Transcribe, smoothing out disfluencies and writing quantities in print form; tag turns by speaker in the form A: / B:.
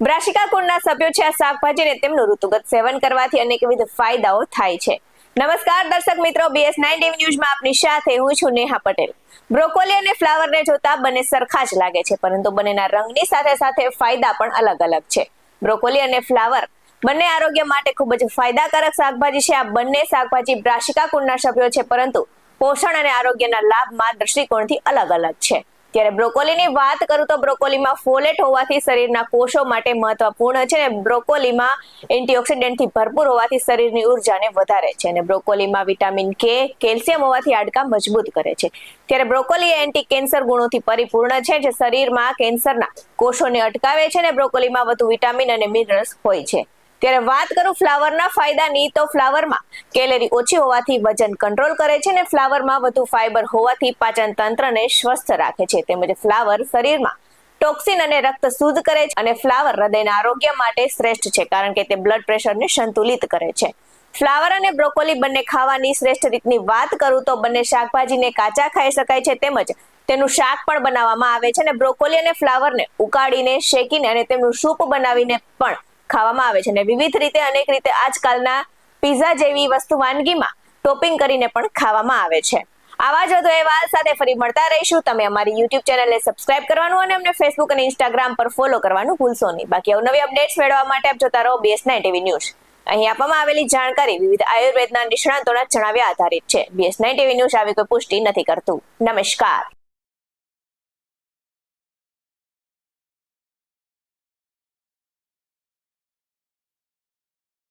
A: બ્રાસિકા કુળના સભ્યો છે આ શાકભાજીને તેમનું ઋતુગત સેવન કરવાથી અનેકવિધ ફાયદાઓ થાય છે. નમસ્કાર દર્શક મિત્રો, BS9 ટીવી ન્યૂઝમાં આપની સાથે હું છું નેહા પટેલ. બ્રોકોલી અને ફ્લાવરને જોતા બંને સરખા જ લાગે છે, પરંતુ બંનેના રંગની સાથે સાથે ફાયદા પણ અલગ અલગ છે. બ્રોકોલી અને ફ્લાવર બંને આરોગ્ય માટે ખૂબ જ ફાયદાકારક શાકભાજી છે. આ બંને શાકભાજી બ્રાસિકા કુળના સભ્યો છે, પરંતુ પોષણ અને આરોગ્યના લાભમાં દૃષ્ટિકોણથી અલગ અલગ છે. ત્યારે બ્રોકોલીની વાત કરું તો બ્રોકોલીમાં ફોલેટ હોવાથી શરીરના કોષો માટે મહત્વપૂર્ણ છે અને બ્રોકોલીમાં એન્ટીઓક્સિડન્ટથી ભરપૂર હોવાથી શરીરની ઉર્જાને વધારે છે અને બ્રોકોલીમાં વિટામિન કે, કેલ્શિયમ હોવાથી હાડકાં મજબૂત કરે છે. ત્યારે બ્રોકોલી એન્ટી કેન્સર ગુણોથી પરિપૂર્ણ છે, જે શરીરમાં કેન્સરના કોષોને અટકાવે છે અને બ્રોકોલીમાં વધુ વિટામિન અને મિનરલ્સ હોય છે. ત્યારે વાત કરું ફ્લાવરના ફાયદાની તો ફ્લાવરમાં કેલરી ઓછી હોવાથી વજન કંટ્રોલ કરે છે અને ફ્લાવરમાં વધુ ફાઈબર હોવાથી પાચન તંત્રને સ્વસ્થ રાખે છે. તેમજ ફ્લાવર શરીરમાં ટોક્સિન અને રક્ત શુદ્ધ કરે છે અને ફ્લાવર હૃદયના આરોગ્ય માટે શ્રેષ્ઠ છે, કારણ કે તે બ્લડ પ્રેશરને સંતુલિત કરે છે. ફ્લાવર અને બ્રોકોલી બંને ખાવાની શ્રેષ્ઠ રીતની વાત કરું તો બંને શાકભાજીને કાચા ખાઈ શકાય છે, તેમજ તેનું શાક પણ બનાવવામાં આવે છે અને બ્રોકોલી અને ફ્લાવરને ઉકાળીને, શેકીને અને તેમનું સૂપ બનાવીને પણ ખાવામાં આવે છે અને વિવિધ રીતે અનેક રીતે આજકાલના પીઝા જેવી વસ્તુ વાનગીમાં ટોપિંગ કરીને પણ ખાવામાં આવે છે. આવા જ વધુ અહેવાલ સાથે ફરી મળતા રહીશું. તમે અમારી YouTube ચેનલને સબસ્ક્રાઇબ કરવાનું અને અમને Facebook અને Instagram પર ફોલો કરવાનું ભૂલશો નહીં. બાકી અવનવી અપડેટ્સ મેળવવા માટે આપ જોતા રહો BS9 ટીવી ન્યૂઝ. અહીં આપવામાં આવેલી જાણકારી વિવિધ આયુર્વેદના નિષ્ણાતોના જણાવ્યા આધારિત છે. BS9 ટીવી ન્યૂઝ આવી કોઈ પુષ્ટિ નથી કરતું. નમસ્કાર.